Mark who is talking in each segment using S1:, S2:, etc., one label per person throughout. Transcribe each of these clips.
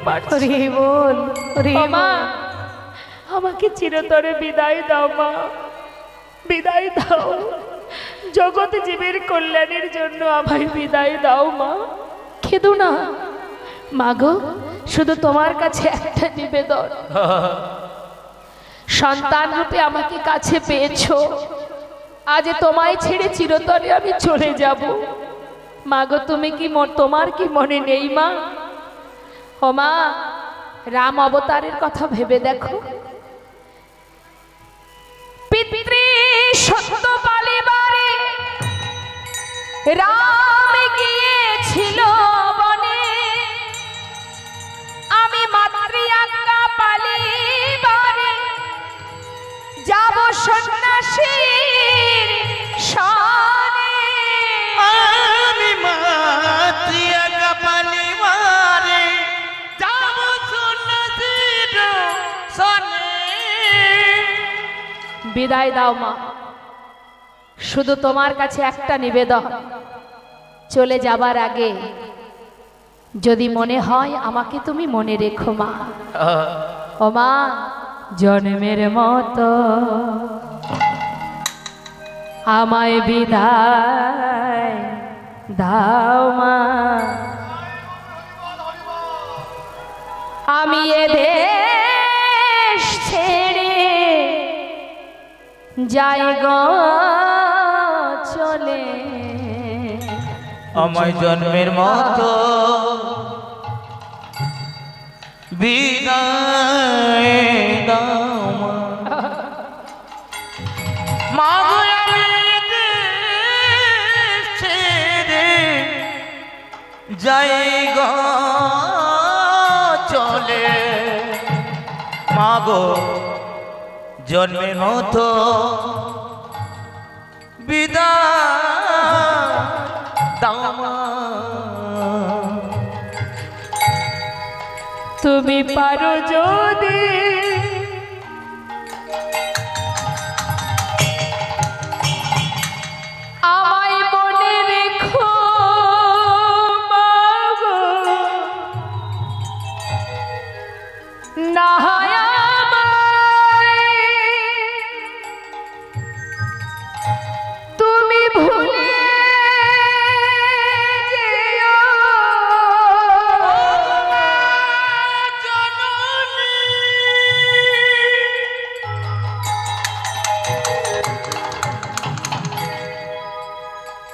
S1: পারছি।
S2: মা, আমাকে চিরতরে বিদায় দাও মা, বিদায় দাও। জগৎ জীবের কল্যাণের জন্য আমায় বিদায় দাও মা। খেদো না মাগো, শুধু তোমার কাছে একটা নিবেদন। সন্তান রূপে আমাকে কাছে পেয়েছো, আজ তোমায় ছেড়ে চিরতরে আমি চলে যাব। মাগো, তুমি কি তোমার কি মনে নেই মা? ও মা, রাম অবতারের কথা ভেবে দেখো। পিতৃ সত্য পালিবারে রাম গিয়েছিল বনে, আমি মাতৃ আজ্ঞা পালিবারে যাব সন্ন্যাসীর সনে।
S1: আমি মাতৃ আজ্ঞা পালিবারে যাব সন্ন্যাসীর সনে।
S2: বিদায় দাও মা, শুধু তোমার কাছে একটা নিবেদন। চলে যাবার আগে যদি মনে হয় আমাকে তুমি মনে রেখো মা। ও মা, জন্মের মতো আমায় বিদায় দাও মা। আমি এ দেশ ছেড়ে যাই গো চলে।
S1: আমায় জন্মের মতো বিদায় দাও মা। মাগো, আমি দেশ ছেড়ে যাই গো চলে। মাগো, জন্মের মতো বিদায় দাও মা।
S2: তুমি পারো যদি আমায় মনে রেখো মাগো, না হয় আমায় তুমি ভুলে যেও।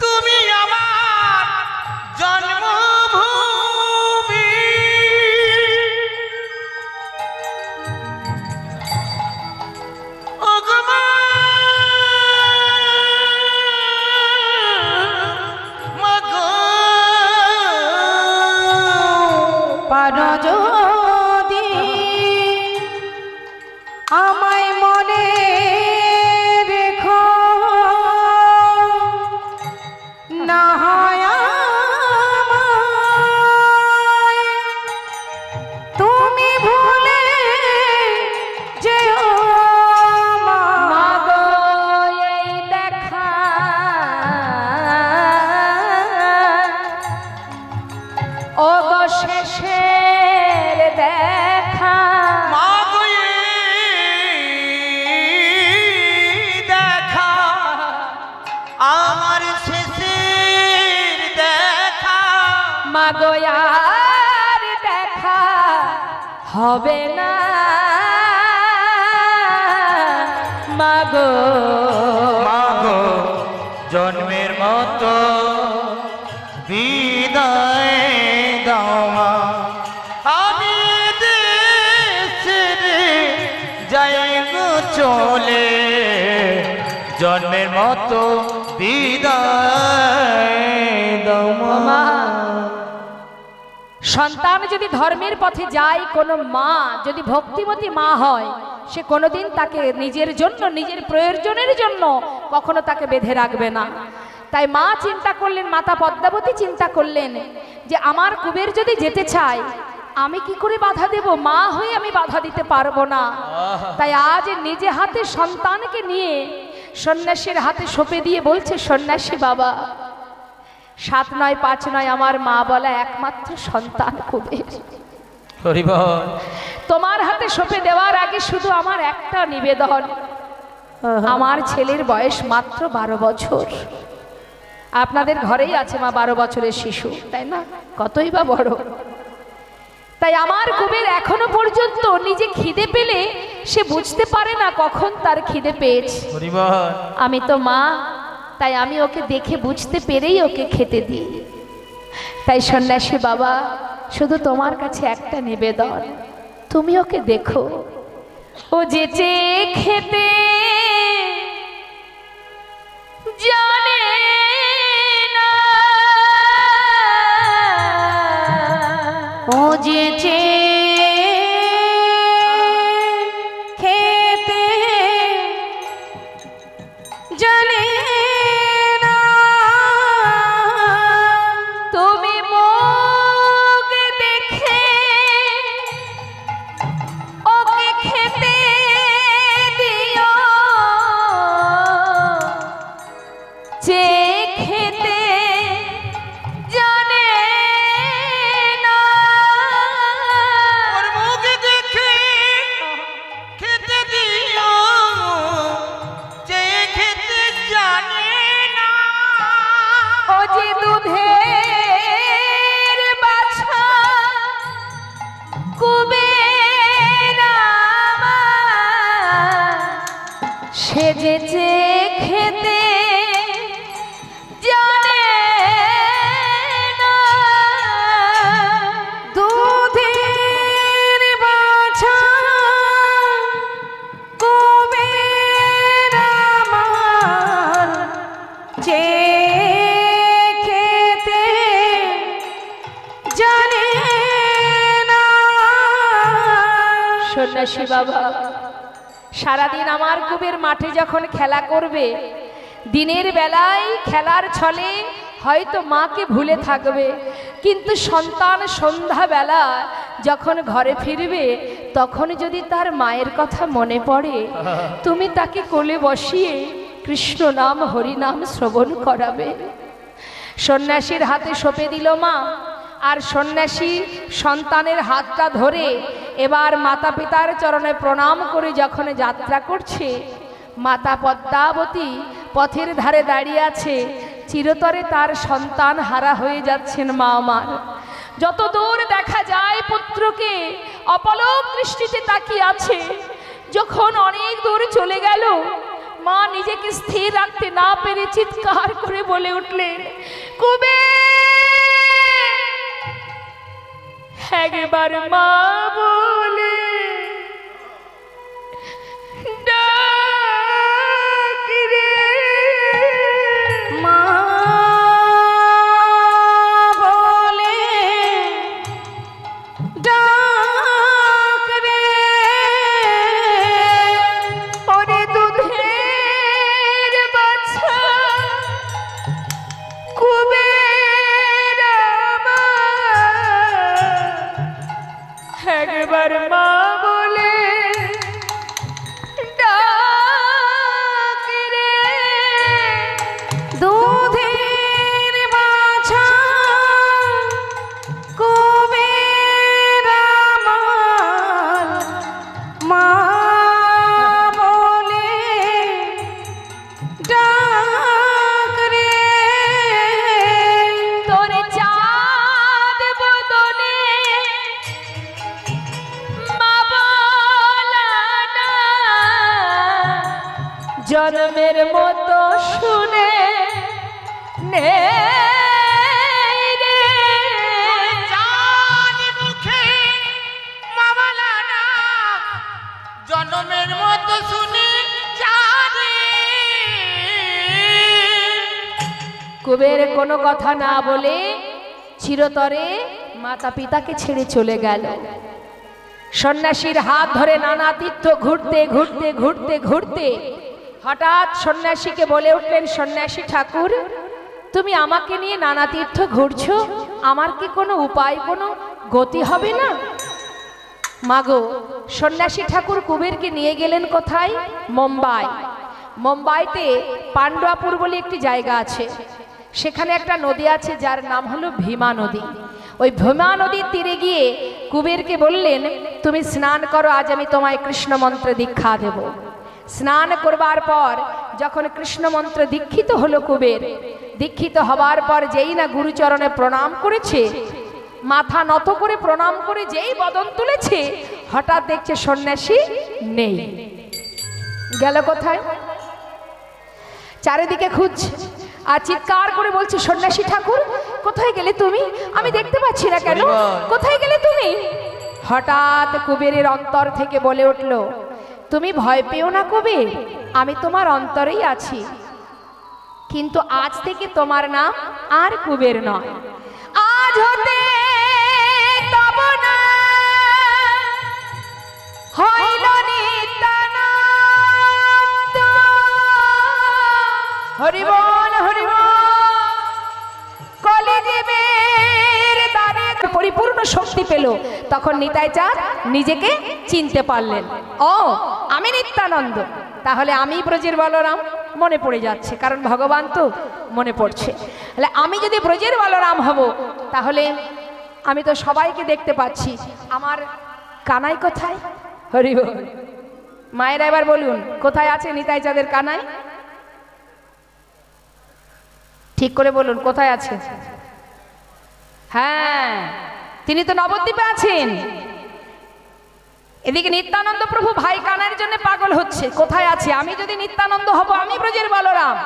S1: তুমি আমার জন্মভূমি, ওগো মা। মাগো,
S2: পারো যদি আমায় মনে রেখো, না হয় আমায় তুমি ভুলে যেও মা। মাগো, এই দেখা ও গো শেষের দেখা।
S1: মাগো, এই দেখা আমার শেষের দেখা।
S2: মাগো, আর দেখা হবে না মাগো।
S1: মাগো, জন্মের মতো বিদায় দাও মা। আমি দেশ ছেড়ে যাই গো চলে, জন্মের মতো বিদায় দাও মা।
S2: সন্তান যদি ধর্মের পথে যায়, কোনো মা যদি ভক্তিমতী মা হয়, সে কোনোদিন তাকে নিজের জন্য, নিজের প্রয়োজনের জন্য কখনো তাকে বেঁধে রাখবে না। তাই মা চিন্তা করলেন, মাতা পদ্মাবতী চিন্তা করলেন যে আমার কুবের যদি যেতে চায়, আমি কি করে বাধা দেব? মা হয়ে আমি বাধা দিতে পারবো না। তাই আজ নিজে হাতে সন্তানকে নিয়ে সন্ন্যাসীর হাতে সঁপে দিয়ে বলছে, সন্ন্যাসী বাবা, 7 নয় 5 নয়, আমার মা বলা একমাত্র সন্তান কুবের।
S1: হরি বল।
S2: তোমার হাতে সঁপে দেওয়ার আগে শুধু আমার একটা নিবেদন, আমার ছেলের বয়স মাত্র 12 বছর। আপনাদের ঘরেই আছে মা 12 বছরের শিশু, তাই না? কতই বা বড়। তাই আমার কুবের এখনো পর্যন্ত নিজে খিদে পেলে সে বুঝতে পারে না কখন তার খিদে পেয়েছে।
S1: হরি বল।
S2: আমি তো মা, তাই আমি ওকে দেখে বুঝতে পেরেই ওকে খেতে দিই। তাই সন্ন্যাসী বাবা, শুধু তোমার কাছে একটা নিবেদন, তুমি ওকে দেখো, ও যে চেয়ে খেতে জানে না,
S3: ও যে খেতে জানে না,
S2: তুমি মুখ দেখে ওকে খেতে দিও, যে খেতে জানে না।
S1: ওর মুখ দেখে খেতে দিও, যে খেতে জানে না।
S2: ও যে দুধের বাছা কুবের আমার, সেজেছে খেতে জানে না।
S3: দুধের বাছা কুবের আমার, যে খেতে জানে না।
S2: সন্ন্যাসী বাবা, সারাদিন আমার কুবের মাঠে যখন খেলা করবে, দিনের বেলায় খেলার ছলে হয়তো মাকে ভুলে থাকবে, কিন্তু সন্তান সন্ধ্যাবেলা যখন ঘরে ফিরবে, তখন যদি তার মায়ের কথা মনে পড়ে, তুমি তাকে কোলে বসিয়ে কৃষ্ণ নাম হরি নাম শ্রবণ করাবে। সন্ন্যাসীর হাতে সঁপে দিল মা, আর সন্ন্যাসী সন্তানের হাতটা ধরে এবার মাতা পিতার চরণে প্রণাম করে যখন যাত্রা করছে, মাতা পদ্মাবতী পথের ধারে দাঁড়িয়ে আছে, চিরতরে তার সন্তান হারা হয়ে যাচ্ছেন মা আমার। যত দূর দেখা যায় পুত্রকে অপলক দৃষ্টিতে তাকিয়ে আছে। যখন অনেক দূর চলে গেল, মা নিজেকে স্থির রাখতে না পেরে চিৎকার করে বলে উঠলেন, কুবের, একবার মা বলে ডাক রে।
S3: মা বলে ডাক রে,
S2: ওরে দুধের বাছা কুবের আমার, একবার মা বলে ডাক রে।
S3: দুধের বাছা কুবের আমার, মা বলে ডাক রে।
S2: তোর চাঁদ বদনে মা বলা না, জন্মের মতো শুনে নে রে।
S1: চাঁদ মুখে মা বলা না, জন্মের মতো শুনি জানি।
S2: কুবের কোনো কথা না বলে চিরতরে মাতা পিতাকে ছেড়ে চলে গেল। সন্ন্যাসীর হাত ধরে নানা তীর্থ ঘুরতে ঘুরতে ঘুরতে ঘুরতে হঠাৎ সন্ন্যাসীকে বলে উঠলেন, সন্ন্যাসী ঠাকুর, তুমি আমাকে নিয়ে নানা তীর্থ ঘুরছো, আমার কি কোনো উপায়, কোনো গতি হবে না? মাগো, সন্ন্যাসী ঠাকুর কুবেরকে নিয়ে গেলেন কোথায়? মুম্বাই। মুম্বাইতে পান্ডুয়াপুর বলে একটি জায়গা আছে, সেখানে একটা নদী আছে যার নাম হলো ভীমা নদী। ওই ভীমা নদীর তীরে গিয়ে কুবেরকে বললেন, তুমি স্নান করো, আজ আমি তোমায় কৃষ্ণ মন্ত্রে দীক্ষা দেব। স্নান করবার পর যখন কৃষ্ণ মন্ত্রে দীক্ষিত হলো কুবের, দীক্ষিত হবার পর যেই না গুরুচরণে প্রণাম করেছে, মাথা নত করে প্রণাম করে যেই বদন তুলেছে, হঠাৎ দেখছে সন্ন্যাসী নেই। গেল কোথায়? চারিদিকে খুঁজছে আর চিৎকার করে বলছে, সন্ন্যাসী ঠাকুর কোথায় গেলে তুমি? আমি দেখতে পাচ্ছি না কেন, কোথায় গেলে তুমি? হঠাৎ কুবেরের অন্তর থেকে বলে উঠল, তুমি ভয় পেও না কুবের, আমি তোমার অন্তরেই আছি, কিন্তু আজ থেকে তোমার নাম আর কুবের নয়, আজ হতে তব নাম হইল নিত্যানন্দ। হরি বল হরি বল। কলিযুগের দ্বারে পরিপূর্ণ শক্তি পেল, তখন নিতাই চাঁদ নিজেকে চিনতে পারলেন, ও আমি নিত্যানন্দ, তাহলে আমি ব্রজের বলরাম। মনে পড়ে যাচ্ছে, কারণ ভগবান তো মনে পড়ছে। তাহলে আমি যদি ব্রজের বলরাম হব, তাহলে আমি তো সবাইকে দেখতে পাচ্ছি, আমার কানাই কোথায়? হরি বল। মায়েরা এবার বলুন, কোথায় আছে নিতাই চাঁদের কানাই? ঠিক করে বলুন, কোথায় আছে? হ্যাঁ, তিনি তো নবদ্বীপে আছেন। এদিকে নিত্যানন্দ প্রভু ভাই কানাইয়ের জন্য পাগল হচ্ছে, কোথায় আছে? আমি যদি নিত্যানন্দ হব, আমি ব্রজের বলরাম,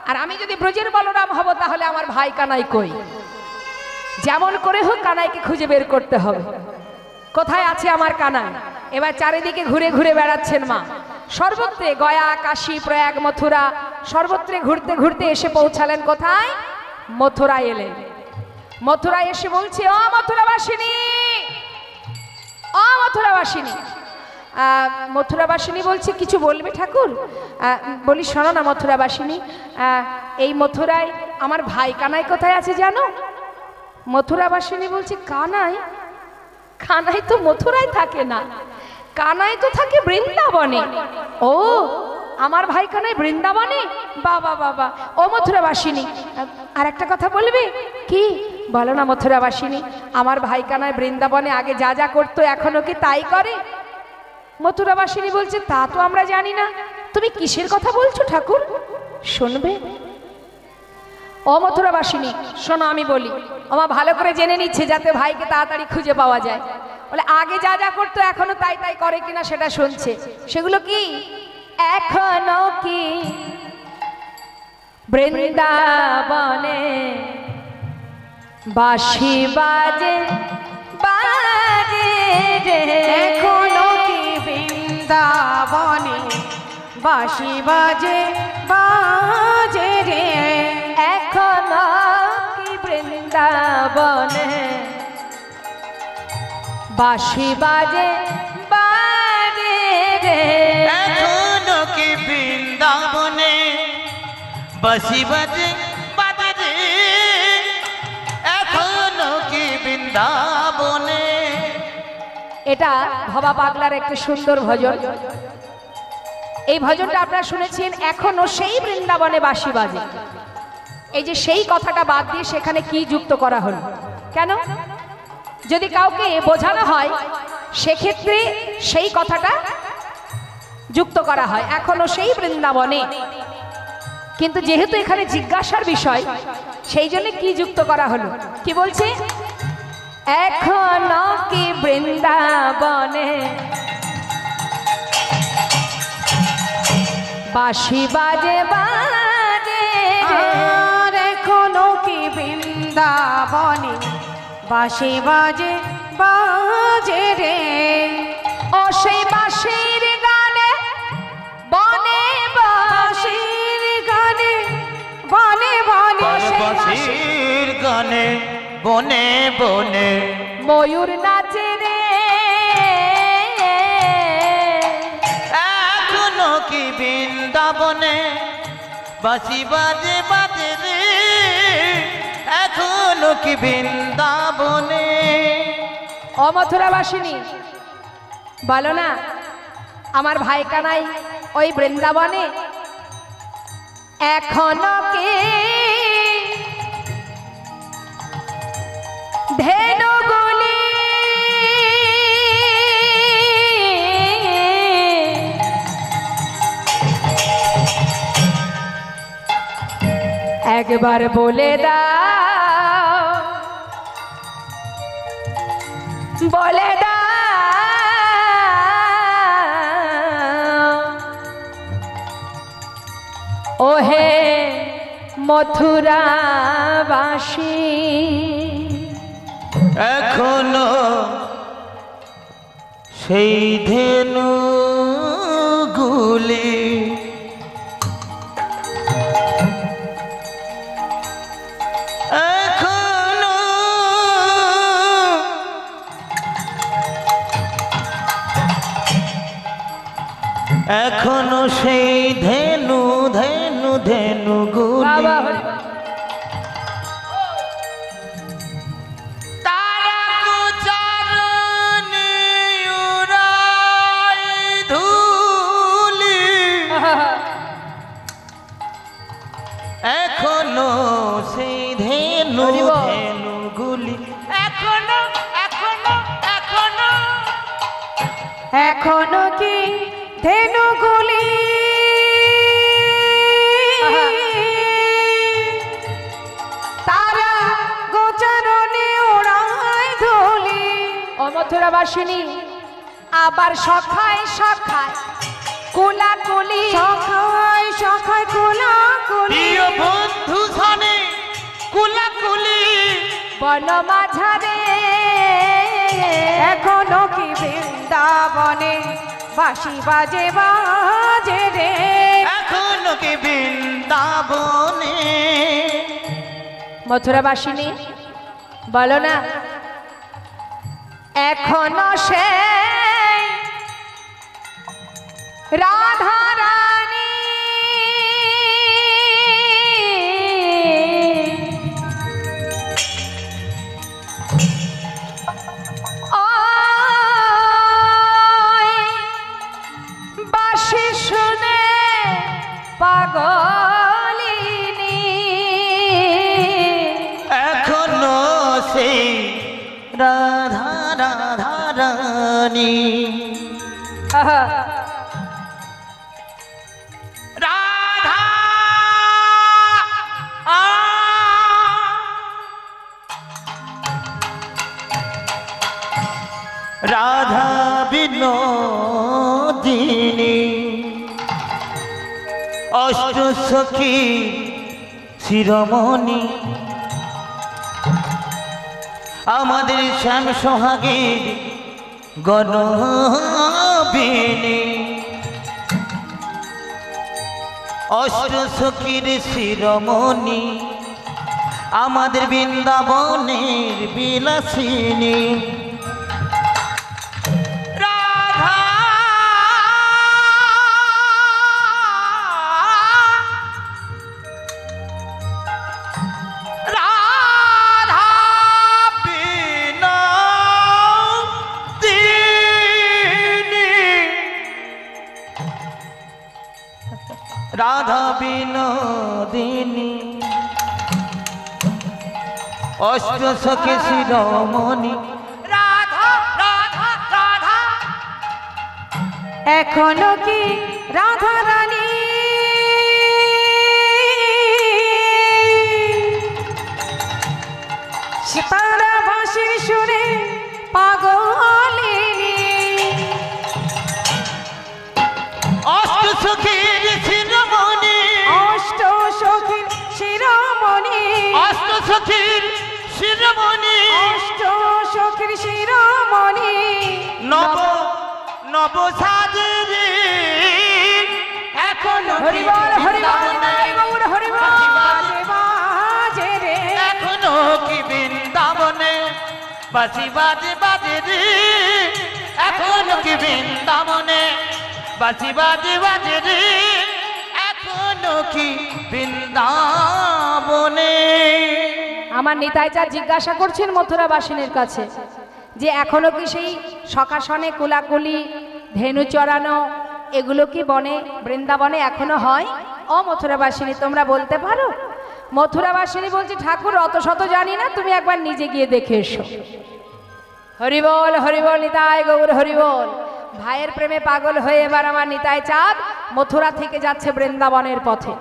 S2: আর আমি যদি ব্রজের বলরাম হব, তাহলে আমার ভাই কানাই কই? যেমন করে হোক কানাইকে খুঁজে বের করতে হবে। কোথায় আছে আমার কানাই? এবার চারিদিকে ঘুরে ঘুরে বেড়াচ্ছেন মা, সর্বত্রে গয়া, কাশী, প্রয়াগ, মথুরা, সর্বত্রে ঘুরতে ঘুরতে এসে পৌঁছালেন কোথায়? মথুরায় এলেন। মথুরায় এসে বলছে, ও মথুরাবাসিনী, ও মথুরাবাসিনী। মথুরাবাসিনী বলছে, কিছু বলবে ঠাকুর? বলি, শোনো না মথুরাবাসিনী, এই মথুরায় আমার ভাই কানাই কোথায় আছে জানো? মথুরাবাসিনী বলছে, কানাই? কানাই তো মথুরায় থাকে না, কানাই তো থাকে বৃন্দাবনে। ও, আমার ভাই কানাই বৃন্দাবনে? বাবা বাবা। ও মথুরাবাসিনী, আর একটা কথা বলবে? কি? বলো না মথুরাবাসিনী, আমার ভাই কানাই বৃন্দাবনে আগে যা যা করতো এখনো কি তাই করে? মথুরাবাসিনী বলছে, তা তো আমরা জানি না, তুমি কিসের কথা বলছো ঠাকুর? শুনবে? ও মথুরাবাসিনী শোনো, আমি বলি। আমা ভালো করে জেনে নিচ্ছে যাতে ভাইকে তাড়াতাড়ি খুঁজে পাওয়া যায়। বলে, আগে যা যা করতো এখনো তাই তাই করে কিনা সেটা শুনছে। সেগুলো কি? এখনো কি বৃন্দাবনে বাঁশি বাজে বাজে রে?
S3: এখনো কি বৃন্দাবনে বাঁশি বাজে বাজে রে?
S2: এখনো কি বৃন্দাবনে বাঁশি বাজে বাজে রে?
S1: এখনো কি বৃন্দাবনে বাঁশি বাজে বাজে রে? এখনো কি বৃন্দাবনে?
S2: এটা ভবা পাগলার একটি সুন্দর ভজন। এই ভজনটা আপনারা শুনেছেন, এখনো সেই বৃন্দাবনে বাঁশি বাজে। এই যে সেই কথাটা বাদ দিয়ে সেখানে কি যুক্ত করা হলো কেন? যদি কাউকে বোঝানো হয় সেক্ষেত্রে সেই কথাটা যুক্ত করা হয়, এখনো সেই বৃন্দাবনে। কিন্তু যেহেতু এখানে জিজ্ঞাসার বিষয়, সেই জন্য কি যুক্ত করা হলো? কি বলছে? এখনো কি বৃন্দাবনে বাঁশি বাজে বাজে?
S3: আর এখনো কি বৃন্দাবনে বাঁশি বাজে বাজে রে?
S2: ও সেই বাঁশির গানে বনে
S3: বাঁশির গানে বনে বনে
S1: বাঁশির গানে বনে বনে
S2: ময়ূর নাচে রে?
S1: এখনো কি বৃন্দাবনে বাঁশি বাজে বাজে রে? এখনো কি বৃন্দাবনে?
S2: ও মথুরাবাসিনী, বলো না আমার ভাই কানাই ওই বৃন্দাবনে এখনো কি ধেনুগুলি একবার বলে দাও, বলে দাও ওহে মথুরাবাসী,
S1: এখনো সেই ধেনু গুলি এখনো সেই ধেনু ধেনু ধেনু গুলি
S2: বাবা হরি বল।
S1: তারা গোচারণে উড়ায় ধুলি, এখনো সেই ধেনু
S2: হরি বল।
S1: ধেনু গুলি এখনো এখনো এখনো
S3: এখনো কি ধেনুগুলি তারা গোচরণে ওড়ায় ধুলি।
S2: ও মথুরাবাসিনী, আবার সখায় সখায় কোলাকুলি,
S3: সখায় সখায় কোলাকুলি,
S1: প্রিয় বন্ধু সনে কুলাকুলি
S2: বন মাঝারে
S3: এখনো কি বৃন্দাবনে বাঁশি বাজে বাজে রে।
S1: এখনো কি বৃন্দাবনে।
S2: মথুরাবাসিনী বলো না, এখনো সে রাধা রানী বাঁশি শুনে পাগলিনী,
S1: এখনো সেই রাধা রাধা রানী
S2: আহা,
S1: রাধা আ রাধা বিনোদিনী অষ্ট সখী শিরোমণি আমাদের শ্যাম সোহাগের গণবিনী, অষ্ট সখীর শিরোমণি আমাদের বৃন্দাবনের বিলাসিনী রাধা রাধা বিনোদিনী, রাধা বিনোদিনী অষ্ট সখী শিরোমণি রাধা রাধা রাধা
S3: এখনো কি রাধা রানী তারা বাঁশি শুনে পাগলিনী,
S1: অষ্ট সখীর শিরোমণি
S3: অষ্ট সখীর শিরোমণি,
S1: অষ্ট সখীর শিরোমণি
S3: অষ্ট সখীর শিরোমণি,
S1: নব নব সাজের এখনো
S2: হরি বল হরি বল জয় গৌর হরি বল।
S3: বাজে বাজে রে।
S1: এখনো কি বৃন্দাবনে বাঁশি বাজে বাজে রে, এখনো কি বৃন্দাবনে বাঁশি বাজে বাজে রে, এখনো কি বৃন্দাবনে।
S2: আমার নিতাই চাঁদ জিজ্ঞাসা করছেন মথুরাবাসিনীর কাছে যে এখনো কি সেই সকাশনে কোলাকুলি ধেনু চড়ানো এগুলো কি বনে বৃন্দাবনে এখনো হয়? ও মথুরাবাসিনী তোমরা বলতে পারো? মথুরাবাসিনী বলছে ঠাকুর অত শত জানি না, তুমি একবার নিজে গিয়ে দেখে এসো। হরিবল হরিবল নিতাই গৌর হরিবল। ভাইয়ের প্রেমে পাগল হয়ে এবার আমার নিতাই চাঁদ মথুরা থেকে যাচ্ছে বৃন্দাবনের পথে।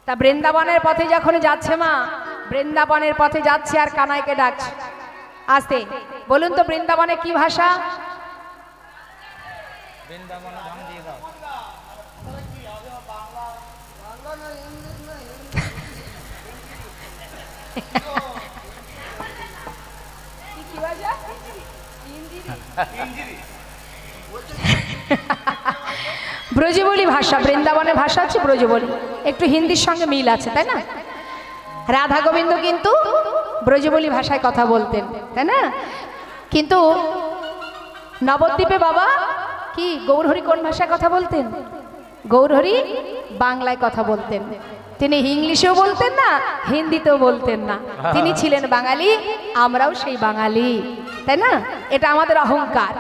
S2: তা বৃন্দাবনের পথে যখন যাচ্ছে মা, বৃন্দাবনের পথে যাচ্ছে আর কানাইকে ডাকছে। আসতে বলুন তো বৃন্দাবনে কি ভাষা? ব্রজবলি ভাষা, বৃন্দাবনের ভাষা হচ্ছে ব্রজবলি। একটু হিন্দির সঙ্গে মিল আছে, তাই না? রাধা গোবিন্দ কিন্তু ব্রজবলি ভাষায় কথা বলতেন, তাই না? কিন্তু নবদ্বীপে বাবা কি গৌরহরি কোন ভাষায় কথা বলতেন? গৌরহরি বাংলায় কথা বলতেন। তিনি ইংলিশেও বলতেন না, হিন্দিতেও বলতেন না। তিনি ছিলেন বাঙালি, আমরাও সেই বাঙালি, তাই না? এটা আমাদের অহংকার।